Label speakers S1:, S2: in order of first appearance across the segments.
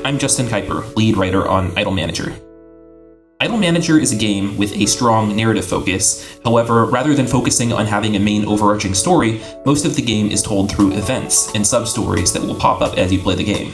S1: I'm Justin Kuiper, lead writer on Idol Manager. Idol Manager is a game with a strong narrative focus. However, rather than focusing on having a main overarching story, most of the game is told through events and sub-stories that will pop up as you play the game.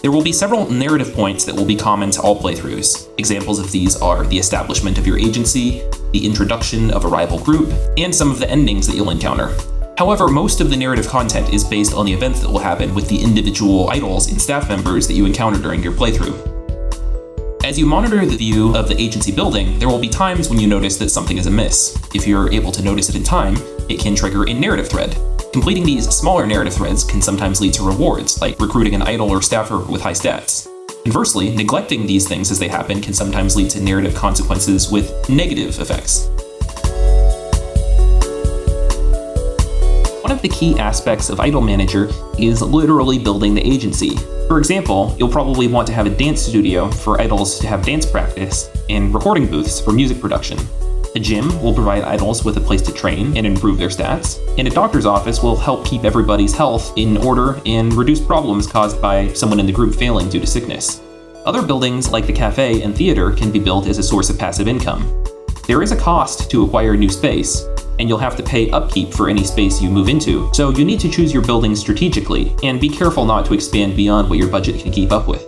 S1: There will be several narrative points that will be common to all playthroughs. Examples of these are the establishment of your agency, the introduction of a rival group, and some of the endings that you'll encounter. However, most of the narrative content is based on the events that will happen with the individual idols and staff members that you encounter during your playthrough. As you monitor the view of the agency building, there will be times when you notice that something is amiss. If you're able to notice it in time, it can trigger a narrative thread. Completing these smaller narrative threads can sometimes lead to rewards, like recruiting an idol or staffer with high stats. Conversely, neglecting these things as they happen can sometimes lead to narrative consequences with negative effects. One of the key aspects of Idol Manager is literally building the agency. For example, you'll probably want to have a dance studio for idols to have dance practice, and recording booths for music production. A gym will provide idols with a place to train and improve their stats, and a doctor's office will help keep everybody's health in order and reduce problems caused by someone in the group failing due to sickness. Other buildings like the cafe and theater can be built as a source of passive income. There is a cost to acquire new space, and you'll have to pay upkeep for any space you move into, so you need to choose your buildings strategically, and be careful not to expand beyond what your budget can keep up with.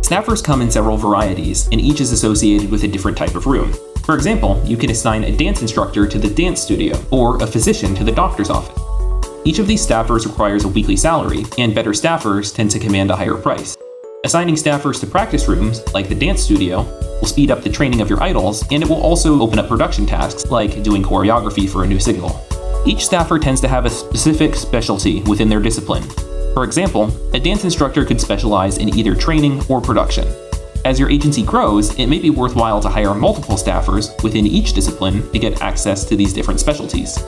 S1: Staffers come in several varieties, and each is associated with a different type of room. For example, you can assign a dance instructor to the dance studio, or a physician to the doctor's office. Each of these staffers requires a weekly salary, and better staffers tend to command a higher price. Assigning staffers to practice rooms, like the dance studio, will speed up the training of your idols, and it will also open up production tasks, like doing choreography for a new single. Each staffer tends to have a specific specialty within their discipline. For example, a dance instructor could specialize in either training or production. As your agency grows, it may be worthwhile to hire multiple staffers within each discipline to get access to these different specialties.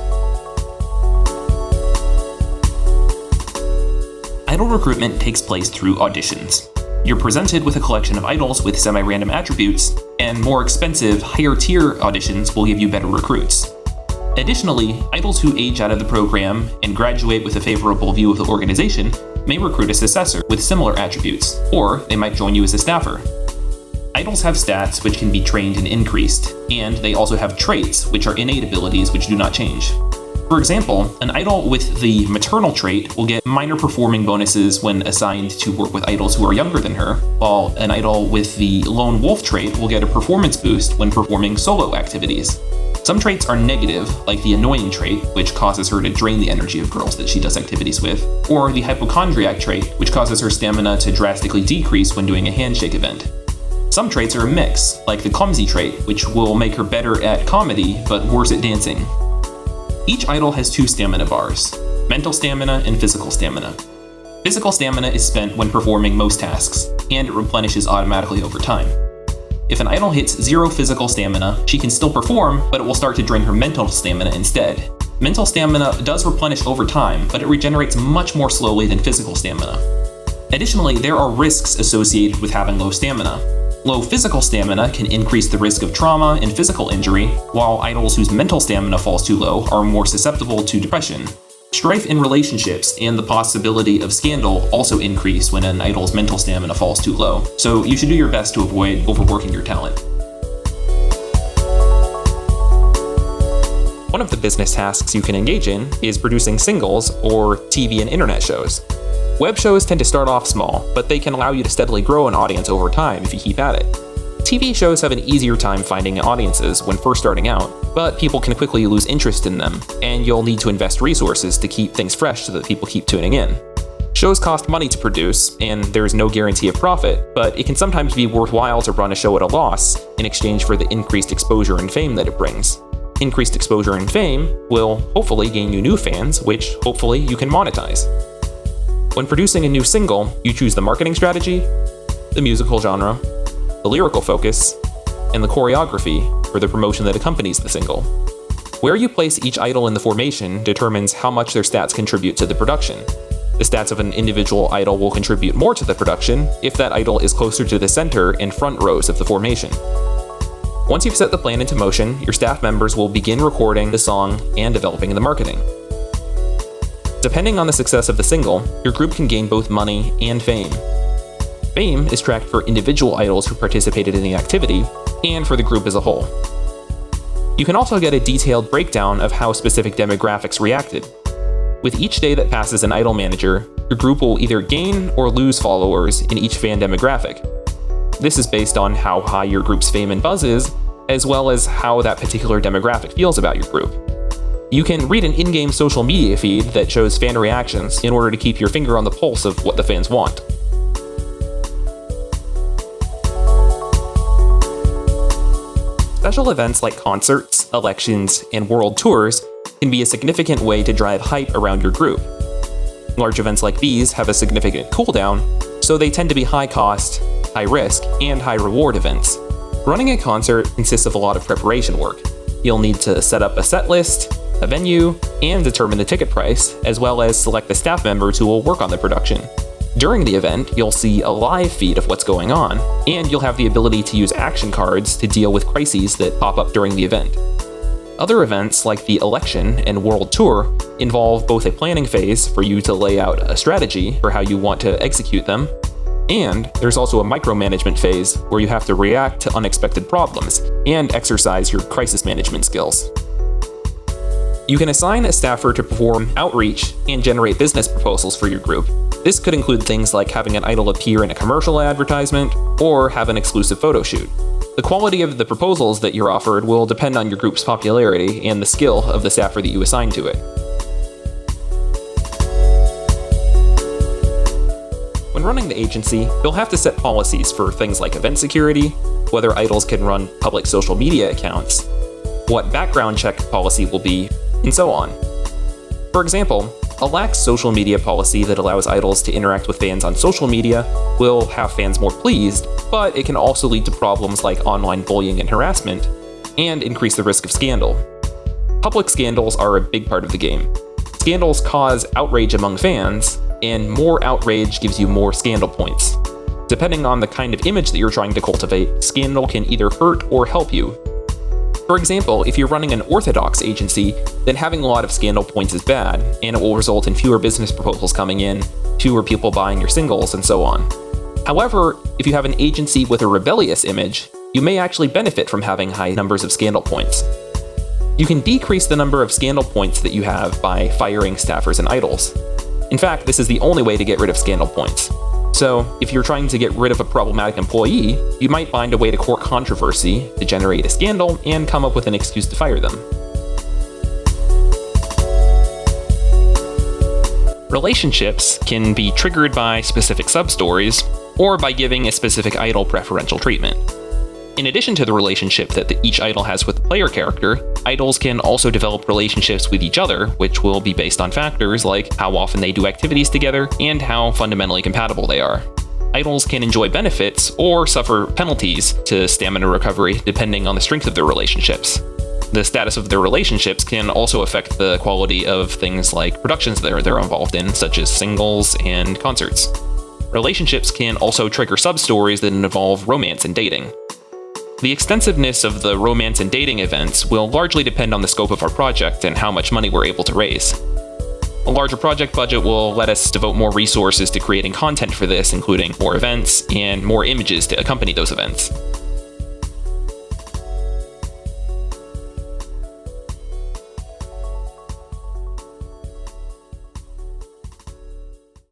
S1: Idol recruitment takes place through auditions. You're presented with a collection of idols with semi-random attributes, and more expensive, higher-tier auditions will give you better recruits. Additionally, idols who age out of the program and graduate with a favorable view of the organization may recruit a successor with similar attributes, or they might join you as a staffer. Idols have stats which can be trained and increased, and they also have traits which are innate abilities which do not change. For example, an idol with the maternal trait will get minor performing bonuses when assigned to work with idols who are younger than her, while an idol with the lone wolf trait will get a performance boost when performing solo activities. Some traits are negative, like the annoying trait, which causes her to drain the energy of girls that she does activities with, or the hypochondriac trait, which causes her stamina to drastically decrease when doing a handshake event. Some traits are a mix, like the clumsy trait, which will make her better at comedy, but worse at dancing. Each idol has two stamina bars, mental stamina and physical stamina. Physical stamina is spent when performing most tasks, and it replenishes automatically over time. If an idol hits 0 physical stamina, she can still perform, but it will start to drain her mental stamina instead. Mental stamina does replenish over time, but it regenerates much more slowly than physical stamina. Additionally, there are risks associated with having low stamina. Low physical stamina can increase the risk of trauma and physical injury, while idols whose mental stamina falls too low are more susceptible to depression. Strife in relationships and the possibility of scandal also increase when an idol's mental stamina falls too low, so you should do your best to avoid overworking your talent. One of the business tasks you can engage in is producing singles or TV and internet shows. Web shows tend to start off small, but they can allow you to steadily grow an audience over time if you keep at it. TV shows have an easier time finding audiences when first starting out, but people can quickly lose interest in them, and you'll need to invest resources to keep things fresh so that people keep tuning in. Shows cost money to produce, and there's no guarantee of profit, but it can sometimes be worthwhile to run a show at a loss in exchange for the increased exposure and fame that it brings. Increased exposure and fame will hopefully gain you new fans, which hopefully you can monetize. When producing a new single, you choose the marketing strategy, the musical genre, the lyrical focus, and the choreography for the promotion that accompanies the single. Where you place each idol in the formation determines how much their stats contribute to the production. The stats of an individual idol will contribute more to the production if that idol is closer to the center and front rows of the formation. Once you've set the plan into motion, your staff members will begin recording the song and developing the marketing. Depending on the success of the single, your group can gain both money and fame. Fame is tracked for individual idols who participated in the activity, and for the group as a whole. You can also get a detailed breakdown of how specific demographics reacted. With each day that passes an idol manager, your group will either gain or lose followers in each fan demographic. This is based on how high your group's fame and buzz is, as well as how that particular demographic feels about your group. You can read an in-game social media feed that shows fan reactions in order to keep your finger on the pulse of what the fans want. Special events like concerts, elections, and world tours can be a significant way to drive hype around your group. Large events like these have a significant cooldown, so they tend to be high cost, high risk, and high reward events. Running a concert consists of a lot of preparation work. You'll need to set up a set list, a venue, and determine the ticket price, as well as select the staff members who will work on the production. During the event, you'll see a live feed of what's going on, and you'll have the ability to use action cards to deal with crises that pop up during the event. Other events, like the election and world tour, involve both a planning phase for you to lay out a strategy for how you want to execute them, and there's also a micromanagement phase where you have to react to unexpected problems and exercise your crisis management skills. You can assign a staffer to perform outreach and generate business proposals for your group. This could include things like having an idol appear in a commercial advertisement or have an exclusive photo shoot. The quality of the proposals that you're offered will depend on your group's popularity and the skill of the staffer that you assign to it. When running the agency, you'll have to set policies for things like event security, whether idols can run public social media accounts, what background check policy will be, and so on. For example, a lax social media policy that allows idols to interact with fans on social media will have fans more pleased, but it can also lead to problems like online bullying and harassment, and increase the risk of scandal. Public scandals are a big part of the game. Scandals cause outrage among fans, and more outrage gives you more scandal points. Depending on the kind of image that you're trying to cultivate, scandal can either hurt or help you. For example, if you're running an orthodox agency, then having a lot of scandal points is bad, and it will result in fewer business proposals coming in, fewer people buying your singles, and so on. However, if you have an agency with a rebellious image, you may actually benefit from having high numbers of scandal points. You can decrease the number of scandal points that you have by firing staffers and idols. In fact, this is the only way to get rid of scandal points. So, if you're trying to get rid of a problematic employee, you might find a way to court controversy to generate a scandal and come up with an excuse to fire them. Relationships can be triggered by specific sub-stories, or by giving a specific idol preferential treatment. In addition to the relationship that each idol has with the player character, idols can also develop relationships with each other, which will be based on factors like how often they do activities together and how fundamentally compatible they are. Idols can enjoy benefits or suffer penalties to stamina recovery depending on the strength of their relationships. The status of their relationships can also affect the quality of things like productions they're involved in, such as singles and concerts. Relationships can also trigger sub-stories that involve romance and dating. The extensiveness of the romance and dating events will largely depend on the scope of our project and how much money we're able to raise. A larger project budget will let us devote more resources to creating content for this, including more events and more images to accompany those events.